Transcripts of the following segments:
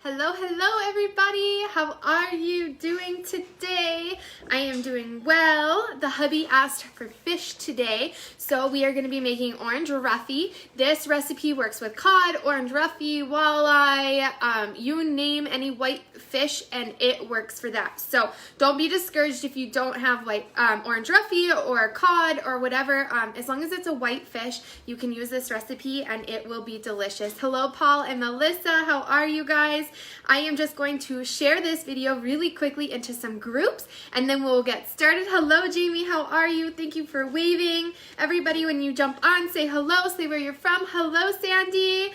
Hello, hello everybody. How are you doing today? I am doing well. The hubby asked for fish today, so we are going to be making orange roughy. This recipe works with cod, orange roughy, walleye, you name any white fish and it works for that. So don't be discouraged if you don't have like orange roughy or cod or whatever. As long as it's a white fish, you can use this recipe and it will be delicious. Hello, Paul and Melissa. How are you guys? I am just going to share this video really quickly into some groups and then we'll get started. Hello, Jamie. How are you? Thank you for waving. Everybody, when you jump on, say hello, say where you're from. Hello, Sandy.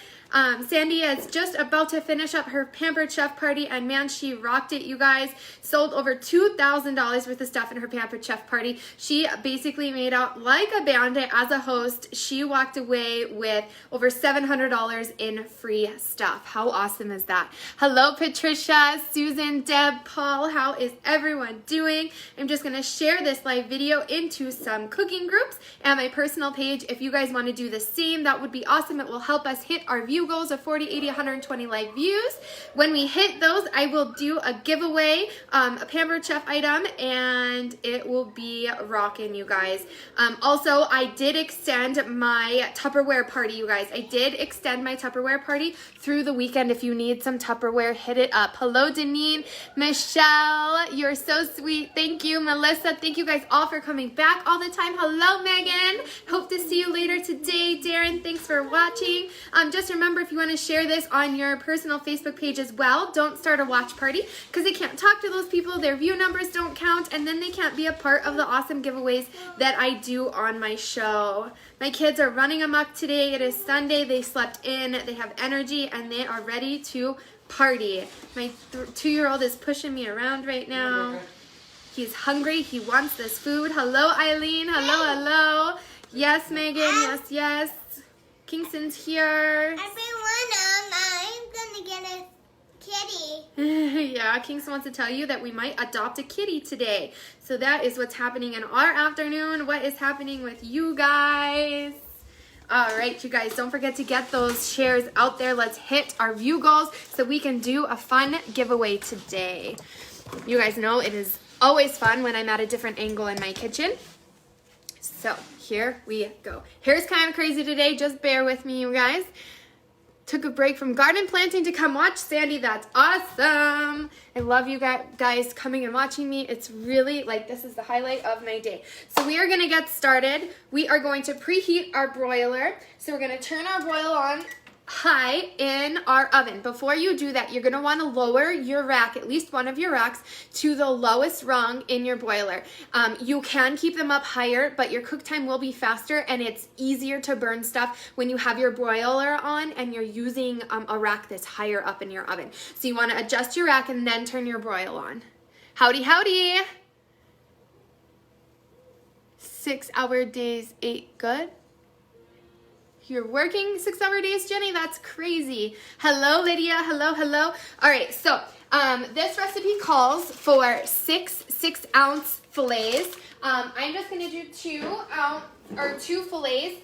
Sandy is just about to finish up her Pampered Chef party, and man, she rocked it, you guys. Sold over $2,000 worth of stuff in her Pampered Chef party. She basically made out like a bandit as a host. She walked away with over $700 in free stuff. How awesome is that? Hello, Patricia, Susan, Deb, Paul. How is everyone doing? I'm just going to share this live video into some cooking groups and my personal page. If you guys want to do the same, that would be awesome. It will help us hit our view goals of 40, 80, 120 live views. When we hit those, I will do a giveaway, a Pampered Chef item, and it will be rocking, you guys. Also, I did extend my Tupperware party, you guys. I did extend my Tupperware party through the weekend. If you need some Tupperware, hit it up. Hello, Deneen, Michelle, you're so sweet. Thank you, Melissa. Thank you guys all for coming back all the time. Hello, Megan. Hope to see you later today. Darren, thanks for watching. Just remember, if you want to share this on your personal Facebook page as well, don't start a watch party because they can't talk to those people, their view numbers don't count, and then they can't be a part of the awesome giveaways that I do on my show. My kids are running amok today. It is Sunday. They slept in, they have energy, and they are ready to party. My 2-year-old is pushing me around right now. He's hungry. He wants this food. Hello, Eileen. Hello, hello. Yes, Megan. Yes, yes. Kingston's here. Everyone, I'm gonna get a kitty. Yeah, Kingston wants to tell you that we might adopt a kitty today. So that is what's happening in our afternoon. What is happening with you guys? All right, you guys, don't forget to get those shares out there. Let's hit our view goals so we can do a fun giveaway today. You guys know it is always fun when I'm at a different angle in my kitchen. So here we go. Hair's kind of crazy today. Just bear with me, you guys. Took a break from garden planting to come watch Sandy. That's awesome. I love you guys coming and watching me. It's really like this is the highlight of my day. So we are going to get started. We are going to preheat our broiler. So we're going to turn our broiler on high in our oven. Before you do that, you're going to want to lower your rack, at least one of your racks, to the lowest rung in your broiler. You can keep them up higher, but your cook time will be faster and it's easier to burn stuff when you have your broiler on and you're using a rack that's higher up in your oven. So you want to adjust your rack and then turn your broil on. Howdy, howdy. 6-hour days ate good. You're working 6-hour days, Jenny? That's crazy. Hello, Lydia. Hello, hello. All right, so this recipe calls for 6 6-ounce fillets. I'm just going to do 2 fillets.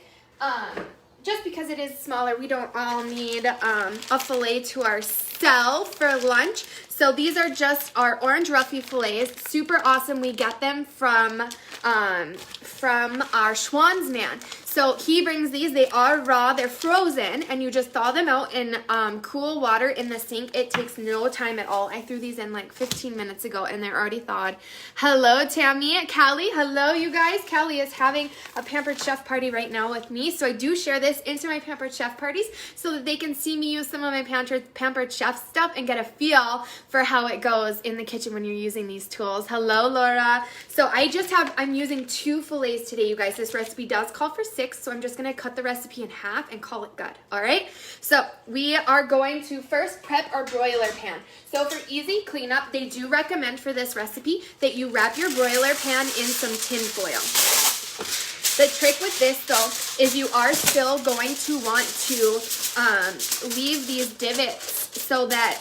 Just because it is smaller, we don't all need a fillet to ourselves for lunch. So these are just our orange roughy fillets. Super awesome. We get them from our Schwann's man. So he brings these. They are raw. They're frozen, and you just thaw them out in cool water in the sink. It takes no time at all. I threw these in like 15 minutes ago, and they're already thawed. Hello, Tammy. Callie. Hello, you guys. Callie is having a Pampered Chef party right now with me. So I do share this into my Pampered Chef parties so that they can see me use some of my Pampered Chef stuff and get a feel for how it goes in the kitchen when you're using these tools. Hello, Laura. So I'm using 2 fillets today, you guys. This recipe does call for 6. So I'm just going to cut the recipe in half and call it good. All right. So we are going to first prep our broiler pan. So for easy cleanup, they do recommend for this recipe that you wrap your broiler pan in some tin foil. The trick with this, though, is you are still going to want to leave these divots so that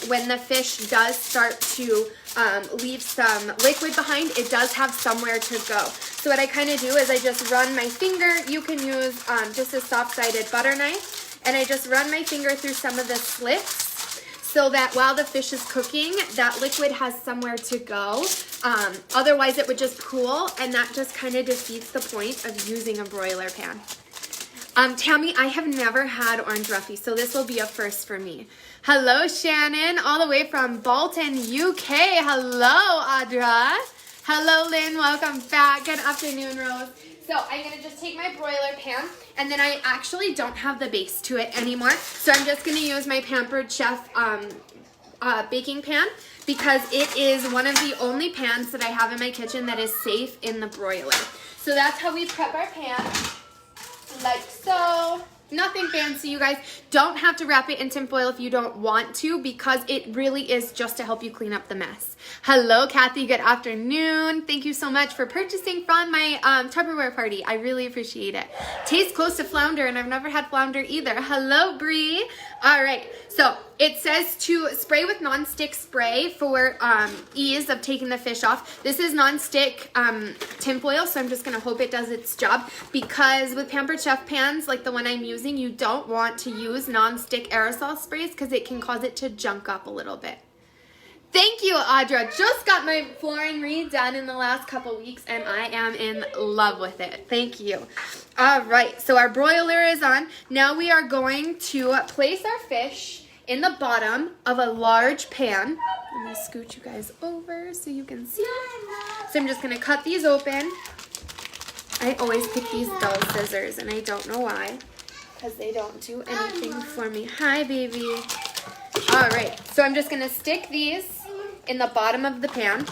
when the fish does start to leave some liquid behind, it does have somewhere to go. So what I kind of do is I just run my finger. You can use just a soft-sided butter knife, and I just run my finger through some of the slits so that while the fish is cooking, that liquid has somewhere to go. Otherwise, it would just pool, and that just kind of defeats the point of using a broiler pan. Tammy, I have never had orange roughy, so this will be a first for me. Hello, Shannon, all the way from Bolton, UK. Hello, Audra. Hello, Lynn. Welcome back. Good afternoon, Rose. So I'm going to just take my broiler pan, and then I actually don't have the base to it anymore, so I'm just going to use my Pampered Chef baking pan, because it is one of the only pans that I have in my kitchen that is safe in the broiler. So that's how we prep our pan. Like so. Nothing fancy, you guys. Don't have to wrap it in tin foil if you don't want to, because it really is just to help you clean up the mess. Hello, Kathy. Good afternoon. Thank you so much for purchasing from my Tupperware party. I really appreciate it. Tastes close to flounder, and I've never had flounder either. Hello, Bree. All right. So it says to spray with nonstick spray for ease of taking the fish off. This is nonstick tin foil, so I'm just going to hope it does its job, because with Pampered Chef pans like the one I'm using, you don't want to use nonstick aerosol sprays because it can cause it to junk up a little bit. Thank you, Audra. Just got my flooring redone in the last couple weeks, and I am in love with it. Thank you. All right, so our broiler is on. Now we are going to place our fish in the bottom of a large pan. I'm going to scoot you guys over so you can see. So I'm just going to cut these open. I always pick these dull scissors, and I don't know why, because they don't do anything for me. Hi, baby. All right, so I'm just going to stick these in the bottom of the pan.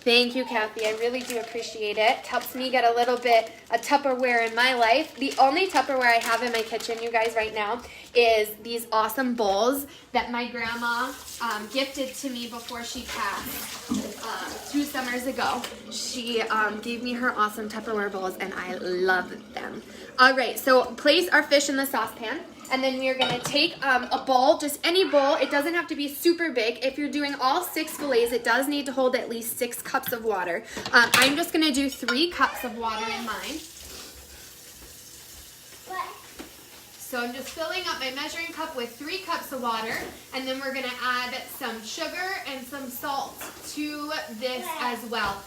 Thank you, Kathy. I really do appreciate it. It helps me get a little bit of Tupperware in my life. The only Tupperware I have in my kitchen, you guys, right now, is these awesome bowls that my grandma gifted to me before she passed 2 summers ago. She gave me her awesome Tupperware bowls, and I love them. All right, so place our fish in the saucepan. And then we're going to take a bowl, just any bowl. It doesn't have to be super big. If you're doing all 6 fillets, it does need to hold at least 6 cups of water. I'm just going to do 3 cups of water in mine. So I'm just filling up my measuring cup with 3 cups of water. And then we're going to add some sugar and some salt to this as well.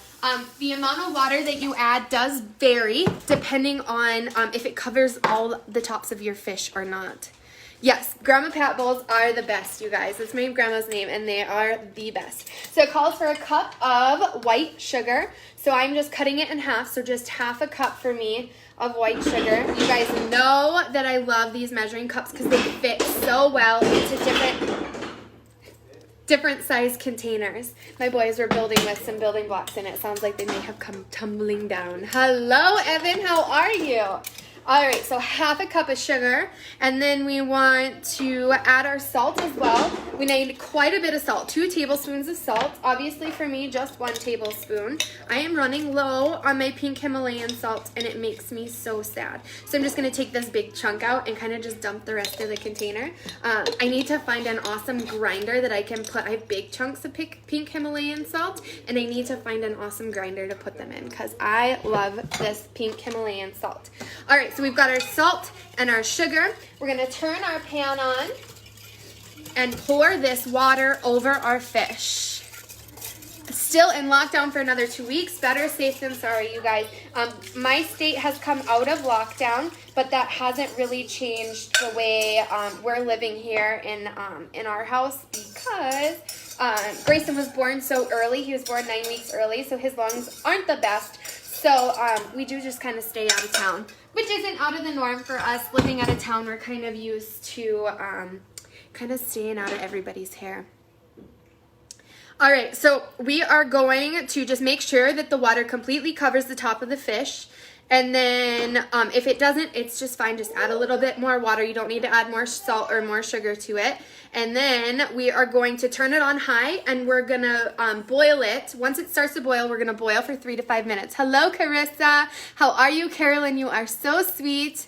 The amount of water that you add does vary depending on if it covers all the tops of your fish or not. Yes, Grandma Pat bowls are the best, you guys. That's my grandma's name, and they are the best. So it calls for a cup of white sugar. So I'm just cutting it in half, so just half a cup for me of white sugar. You guys know that I love these measuring cups because they fit so well into different size containers. My boys were building with some building blocks in it. Sounds like they may have come tumbling down. Hello, Evan. How are you? All right, so half a cup of sugar, and then we want to add our salt as well. We need quite a bit of salt, 2 tablespoons of salt. Obviously for me, just 1 tablespoon. I am running low on my pink Himalayan salt, and it makes me so sad. So I'm just gonna take this big chunk out and kind of just dump the rest of the container. I need to find an awesome grinder that I can put, I have big chunks of pink Himalayan salt, and I need to find an awesome grinder to put them in because I love this pink Himalayan salt. All right, so we've got our salt and our sugar. We're gonna turn our pan on and pour this water over our fish. Still in lockdown for another 2 weeks. Better safe than sorry, you guys. My state has come out of lockdown, but that hasn't really changed the way we're living here in our house because Grayson was born so early. He was born 9 weeks early, so his lungs aren't the best. So we do just kind of stay out of town, which isn't out of the norm for us. Living out of town, we're kind of used to kind of staying out of everybody's hair. All right, so we are going to just make sure that the water completely covers the top of the fish. And then if it doesn't, it's just fine. Just add a little bit more water. You don't need to add more salt or more sugar to it. And then we are going to turn it on high, and we're going to boil it. Once it starts to boil, we're going to boil for 3 to 5 minutes. Hello, Carissa. How are you, Carolyn? You are so sweet.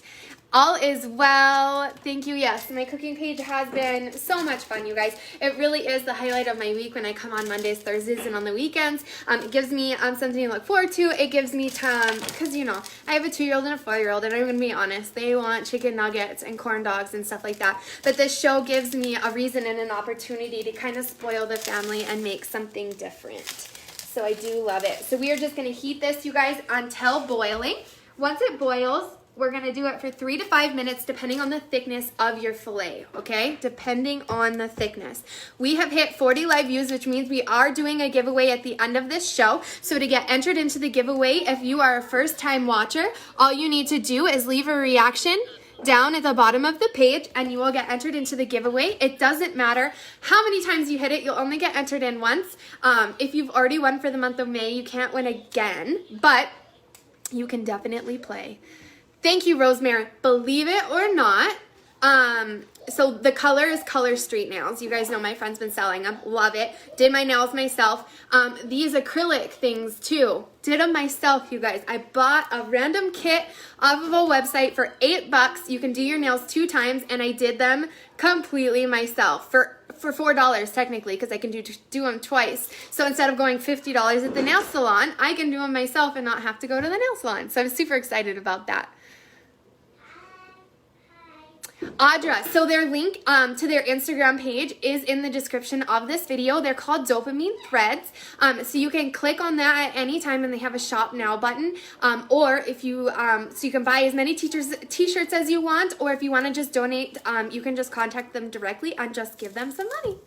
All is well. Thank you. Yes, my cooking page has been so much fun, you guys. It really is the highlight of my week when I come on Mondays, Thursdays, and on the weekends. It gives me something to look forward to. It gives me time, because, you know, I have a 2-year-old and a 4-year-old, and I'm going to be honest, they want chicken nuggets and corn dogs and stuff like that. But this show gives me a reason and an opportunity to kind of spoil the family and make something different. So I do love it. So we are just going to heat this, you guys, until boiling. Once it boils, we're going to do it for 3 to 5 minutes depending on the thickness of your fillet, okay? Depending on the thickness. We have hit 40 live views, which means we are doing a giveaway at the end of this show. So to get entered into the giveaway, if you are a first-time watcher, all you need to do is leave a reaction down at the bottom of the page and you will get entered into the giveaway. It doesn't matter how many times you hit it, you'll only get entered in once. If you've already won for the month of May, you can't win again, but you can definitely play. Thank you, Rosemary. Believe it or not, so the color is Color Street Nails. You guys know my friend's been selling them. Love it. Did my nails myself. These acrylic things too. Did them myself, you guys. I bought a random kit off of a website for $8. You can do your nails 2 times, and I did them completely myself for $4 technically, because I can do them twice. So instead of going $50 at the nail salon, I can do them myself and not have to go to the nail salon. So I'm super excited about that. Audra, so their link to their Instagram page is in the description of this video. They're called Dopamine Threads. So you can click on that at any time and they have a shop now button. Or if you, so you can buy as many t-shirts as you want, or if you want to just donate, you can just contact them directly and just give them some money.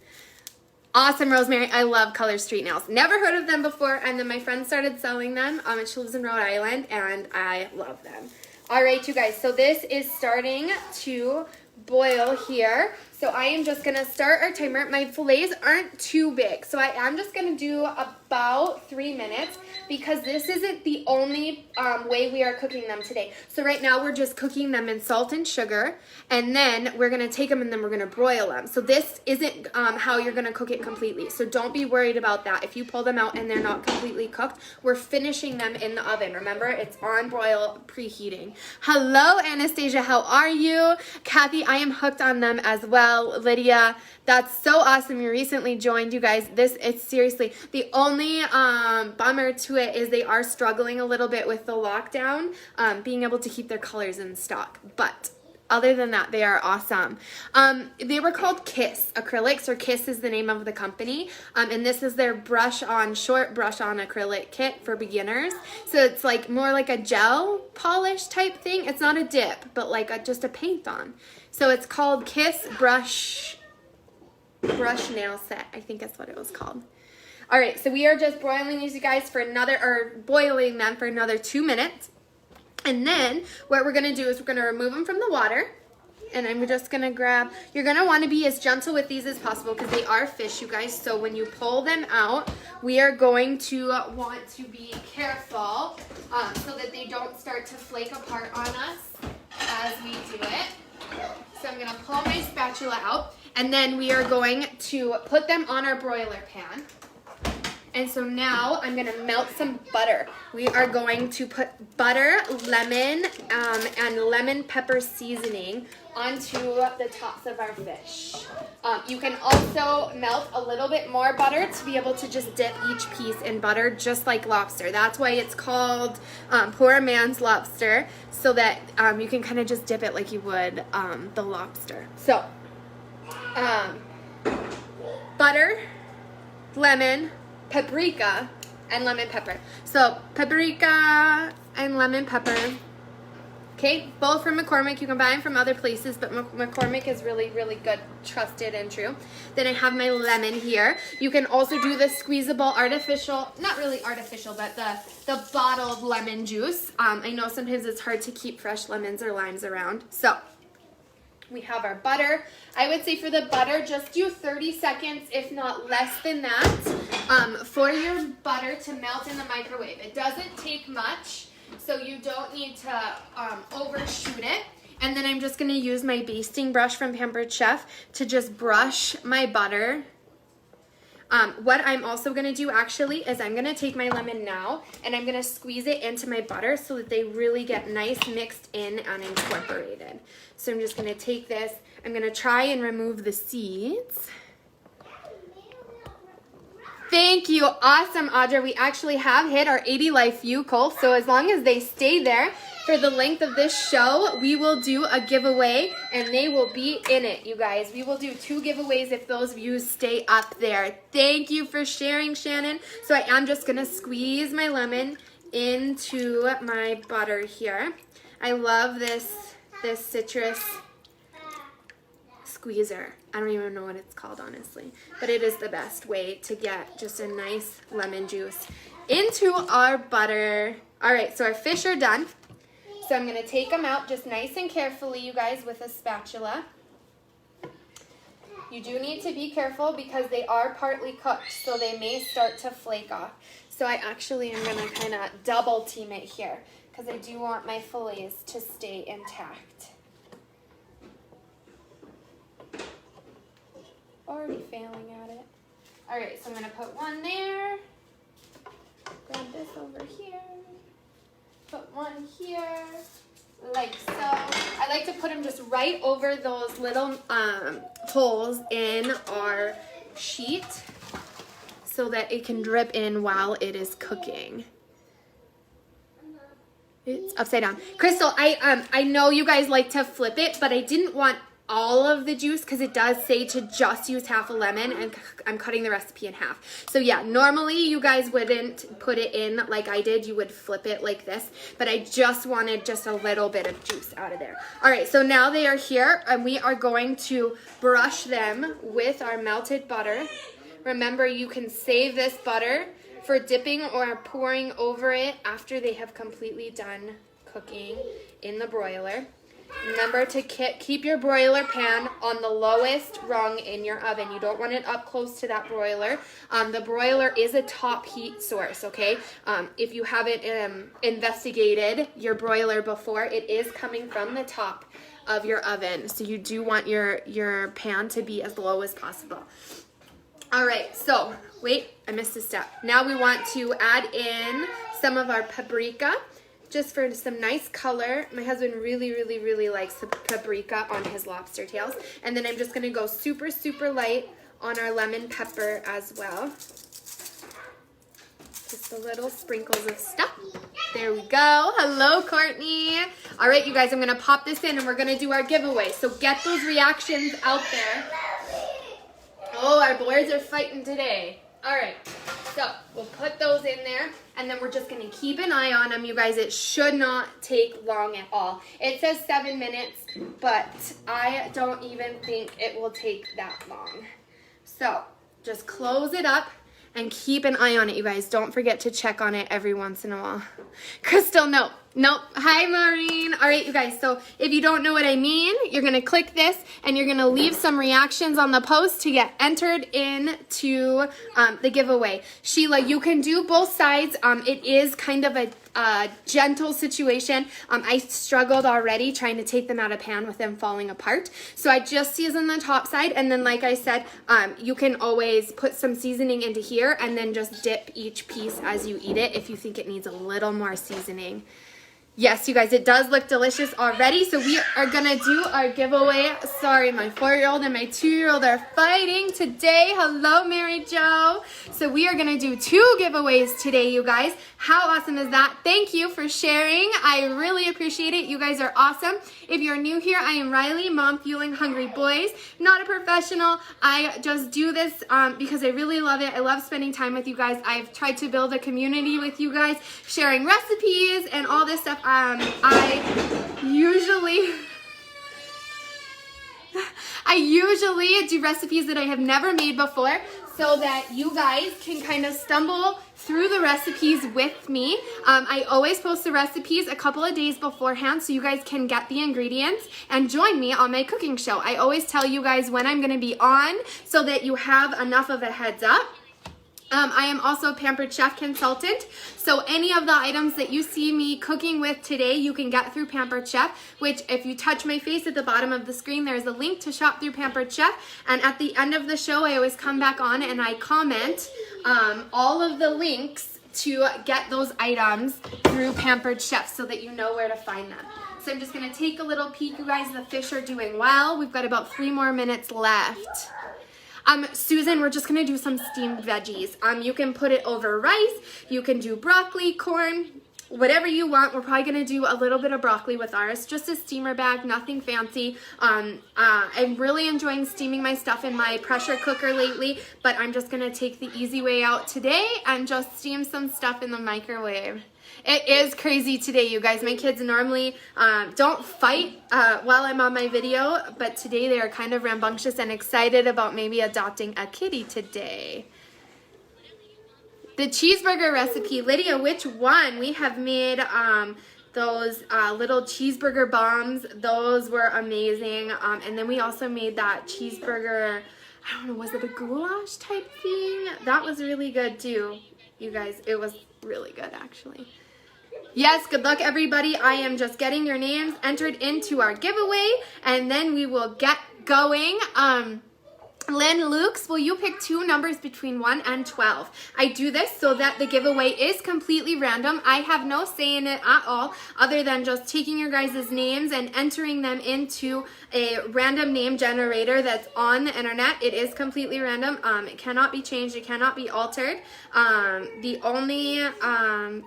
Awesome, Rosemary. I love Color Street Nails. Never heard of them before, and then my friend started selling them, and she lives in Rhode Island, and I love them. All right, you guys, so this is starting to boil here. So I am just gonna start our timer. My fillets aren't too big, so I am just gonna do about 3 minutes because this isn't the only way we are cooking them today. So right now we're just cooking them in salt and sugar, and then we're gonna take them and then we're gonna broil them. So this isn't how you're gonna cook it completely. So don't be worried about that. If you pull them out and they're not completely cooked, we're finishing them in the oven. Remember, it's on broil, preheating. Hello, Anastasia, how are you? Kathy, I am hooked on them as well. Lydia, that's so awesome. You recently joined, you guys. It's seriously, the only bummer to it is they are struggling a little bit with the lockdown, being able to keep their colors in stock. But other than that, they are awesome. They were called Kiss Acrylics, or Kiss is the name of the company. And this is their short brush on acrylic kit for beginners. So it's like more like a gel polish type thing. It's not a dip, but like just a paint on. So it's called Kiss Brush Nail Set. I think that's what it was called. All right, so we are just broiling these, you guys, boiling them for another 2 minutes. And then what we're gonna do is we're gonna remove them from the water. And I'm just gonna grab, you're gonna wanna be as gentle with these as possible because they are fish, you guys. So when you pull them out, we are going to want to be careful so that they don't start to flake apart on us as we do it. So I'm gonna pull my spatula out, and then we are going to put them on our broiler pan. And so now I'm gonna melt some butter. We are going to put butter, lemon, and lemon pepper seasoning onto the tops of our fish. You can also melt a little bit more butter to be able to just dip each piece in butter, just like lobster. That's why it's called poor man's lobster, so that you can kind of just dip it like you would the lobster. So, butter, lemon, paprika, and lemon pepper. So paprika and lemon pepper. Okay, both from McCormick. You can buy them from other places, but McCormick is really, really good, trusted and true. Then I have my lemon here. You can also do the squeezable artificial, not really artificial, but the bottled lemon juice. I know sometimes it's hard to keep fresh lemons or limes around. So we have our butter. I would say for the butter, just do 30 seconds, if not less than that, for your butter to melt in the microwave. It doesn't take much, so you don't need to overshoot it. And then I'm just gonna use my basting brush from Pampered Chef to just brush my butter What I'm also gonna do actually is I'm gonna take my lemon now and I'm gonna squeeze it into my butter so that they really get nice mixed in and incorporated. So I'm just gonna take this, I'm gonna try and remove the seeds. Thank you, awesome, Audra. We actually have hit our 80 life view goal, so as long as they stay there for the length of this show, we will do a giveaway, and they will be in it, you guys. We will do 2 giveaways if those views stay up there. Thank you for sharing, Shannon. So I am just gonna squeeze my lemon into my butter here. I love this citrus squeezer. I don't even know what it's called, honestly, but it is the best way to get just a nice lemon juice into our butter. All right, so our fish are done. So I'm gonna take them out just nice and carefully, you guys, with a spatula. You do need to be careful because they are partly cooked, so they may start to flake off. So I actually am gonna kind of double team it here because I do want my fillets to stay intact. Already failing at it. All right, so I'm gonna put one there. Grab this over here. Put one here, like so. I like to put them just right over those little holes in our sheet so that it can drip in while it is cooking. It's upside down. Crystal, I know you guys like to flip it, but I didn't want all of the juice because it does say to just use half a lemon, and I'm cutting the recipe in half. So yeah, normally you guys wouldn't put it in like I did. You would flip it like this, but I just wanted just a little bit of juice out of there. All right, so now they are here and we are going to brush them with our melted butter. Remember, you can save this butter for dipping or pouring over it after they have completely done cooking in the broiler. Remember to keep your broiler pan on the lowest rung in your oven. You don't want it up close to that broiler. The broiler is a top heat source, okay? If you haven't investigated your broiler before, it is coming from the top of your oven. So you do want your pan to be as low as possible. All right, so wait, I missed a step. Now we want to add in some of our paprika, just for some nice color. My husband really, really, really likes the paprika on his lobster tails. And then I'm just gonna go super, super light on our lemon pepper as well. Just a little sprinkles of stuff. There we go. Hello, Courtney. All right, you guys, I'm gonna pop this in and we're gonna do our giveaway. So get those reactions out there. Oh, our boys are fighting today. All right, so we'll put those in there and then we're just gonna keep an eye on them, you guys. It should not take long at all. It says 7 minutes, but I don't even think it will take that long. So just close it up and keep an eye on it, you guys. Don't forget to check on it every once in a while. Crystal, nope. Hi, Maureen. All right, you guys, so if you don't know what I mean, you're going to click this and you're going to leave some reactions on the post to get entered into the giveaway. Sheila, you can do both sides. It is kind of a gentle situation. I struggled already trying to take them out of pan with them falling apart. So I just season the top side, and then like I said, you can always put some seasoning into here and then just dip each piece as you eat it if you think it needs a little more seasoning. Yes, you guys, it does look delicious already. So we are gonna do our giveaway. Sorry, my 4-year-old and my 2-year-old are fighting today. Hello, Mary Jo. So we are gonna do 2 giveaways today, you guys. How awesome is that? Thank you for sharing. I really appreciate it. You guys are awesome. If you're new here, I am Riley, Mom Fueling Hungry Boys. Not a professional. I just do this because I really love it. I love spending time with you guys. I've tried to build a community with you guys, sharing recipes and all this stuff. I usually do recipes that I have never made before so that you guys can kind of stumble through the recipes with me. I always post the recipes a couple of days beforehand so you guys can get the ingredients and join me on my cooking show. I always tell you guys when I'm going to be on so that you have enough of a heads up. I am also a Pampered Chef consultant, so any of the items that you see me cooking with today, you can get through Pampered Chef, which if you touch my face at the bottom of the screen, there's a link to shop through Pampered Chef, and at the end of the show, I always come back on and I comment all of the links to get those items through Pampered Chef so that you know where to find them. So I'm just gonna take a little peek, you guys. The fish are doing well. We've got about 3 more minutes left. Susan, we're just gonna do some steamed veggies. You can put it over rice, you can do broccoli, corn, whatever you want. We're probably gonna do a little bit of broccoli with ours, just a steamer bag, nothing fancy. I'm really enjoying steaming my stuff in my pressure cooker lately, but I'm just gonna take the easy way out today and just steam some stuff in the microwave. It is crazy today, you guys. My kids normally don't fight while I'm on my video, but today they are kind of rambunctious and excited about maybe adopting a kitty today. The cheeseburger recipe, Lydia, which one? We have made those little cheeseburger bombs. Those were amazing. And then we also made that cheeseburger, I don't know, was it a goulash type thing? That was really good too, you guys. It was really good, actually. Yes, good luck, everybody. I am just getting your names entered into our giveaway, and then we will get going. Lynn Lukes, will you pick 2 numbers between 1 and 12? I do this so that the giveaway is completely random. I have no say in it at all, other than just taking your guys' names and entering them into a random name generator that's on the internet. It is completely random. It cannot be changed. It cannot be altered. The only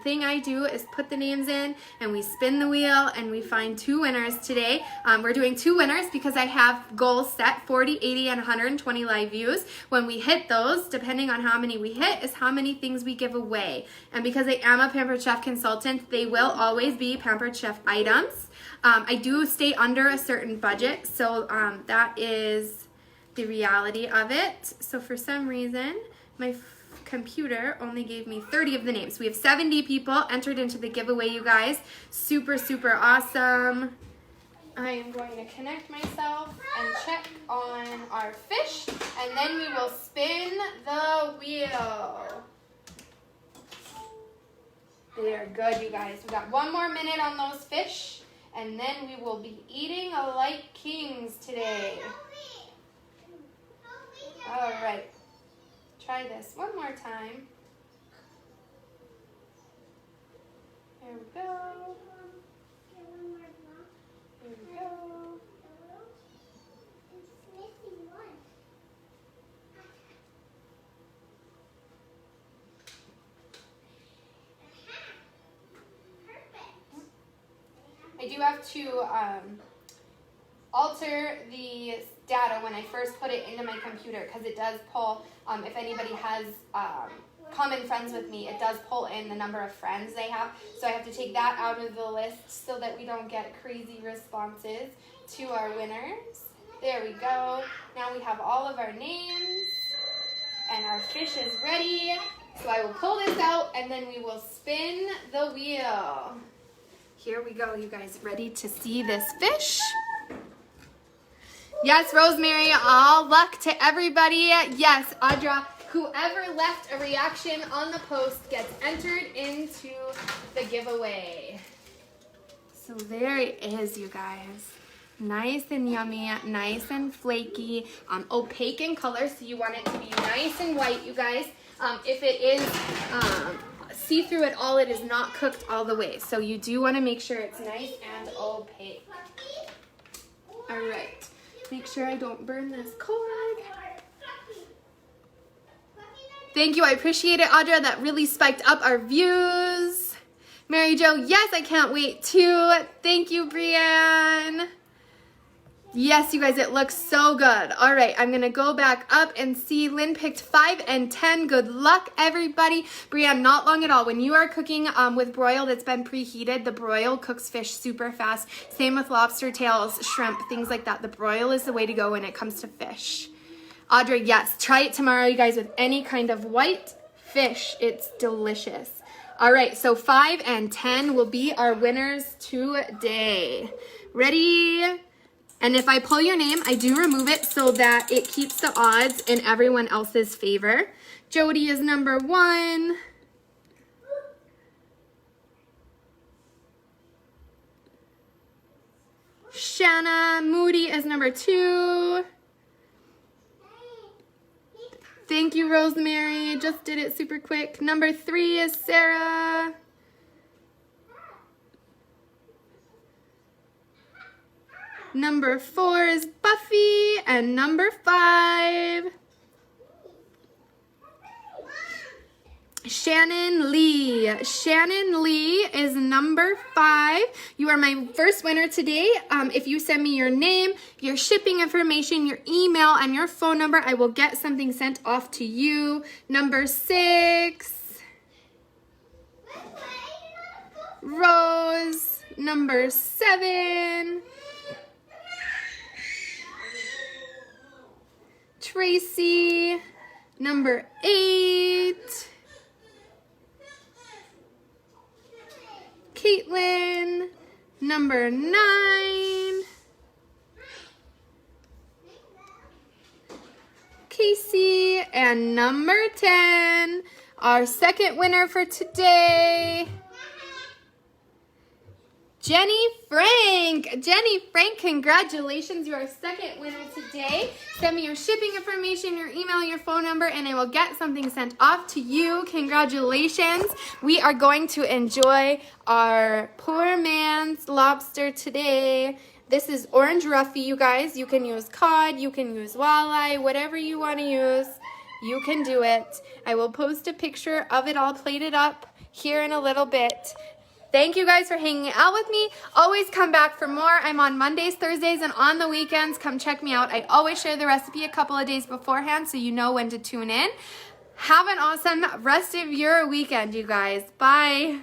thing I do is put the names in, and we spin the wheel, and we find 2 winners today. We're doing 2 winners because I have goals set, 40, 80, and 120 live views. When we hit those, depending on how many we hit, is how many things we give away. And because I am a Pampered Chef consultant, they will always be Pampered Chef items. I do stay under a certain budget, so that is the reality of it. So for some reason, my computer only gave me 30 of the names. We have 70 people entered into the giveaway, you guys. Super, super awesome. I am going to connect myself and check on our fish, and then we will spin the wheel. They are good, you guys. We got 1 more minute on those fish, and then we will be eating like kings today. All right. Try this one more time. There we go. There we go. I do have to alter the data when I first put it into my computer, because it does pull, if anybody has common friends with me, it does pull in the number of friends they have. So I have to take that out of the list so that we don't get crazy responses to our winners. There we go. Now we have all of our names, and our fish is ready. So I will pull this out, and then we will spin the wheel. Here we go, you guys. Ready to see this fish? Yes, Rosemary, all luck to everybody. Yes, Audra, whoever left a reaction on the post gets entered into the giveaway. So there it is, you guys. Nice and yummy, nice and flaky, opaque in color, so you want it to be nice and white, you guys. If it is see through it all, it is not cooked all the way, so you do want to make sure it's nice and opaque. All right, make sure I don't burn this cord. Thank you, I appreciate it, Audra. That really spiked up our views. Mary Jo, yes, I can't wait too. Thank you, Brianne. Yes, you guys, it looks so good. All right, I'm gonna go back up and see. Lynn picked 5 and 10. Good luck, everybody. Brianne, not long at all. When you are cooking with broil that's been preheated, the broil cooks fish super fast. Same with lobster tails, shrimp, things like that. The broil is the way to go when it comes to fish. Audrey, yes, try it tomorrow, you guys, with any kind of white fish. It's delicious. All right, so 5 and 10 will be our winners today. Ready? And if I pull your name, I do remove it so that it keeps the odds in everyone else's favor, Jody is number 1. Shanna Moody is number 2. Thank you, Rosemary. Just did it super quick. Number 3 is Sarah. Number 4 is Buffy. And number 5, Shannon Lee. Shannon Lee is number 5. You are my first winner today. If you send me your name, your shipping information, your email, and your phone number, I will get something sent off to you. Number 6, Rose. Number 7, Tracy. Number 8, Caitlin. Number 9, Casey. And number 10, our second winner for today, Jenny Frank. Jenny Frank, congratulations. You are second winner today. Send me your shipping information, your email, your phone number, and I will get something sent off to you. Congratulations. We are going to enjoy our poor man's lobster today. This is orange roughy, you guys. You can use cod, you can use walleye, whatever you want to use. You can do it. I will post a picture of it all plated up here in a little bit. Thank you guys for hanging out with me. Always come back for more. I'm on Mondays, Thursdays, and on the weekends. Come check me out. I always share the recipe a couple of days beforehand so you know when to tune in. Have an awesome rest of your weekend, you guys. Bye.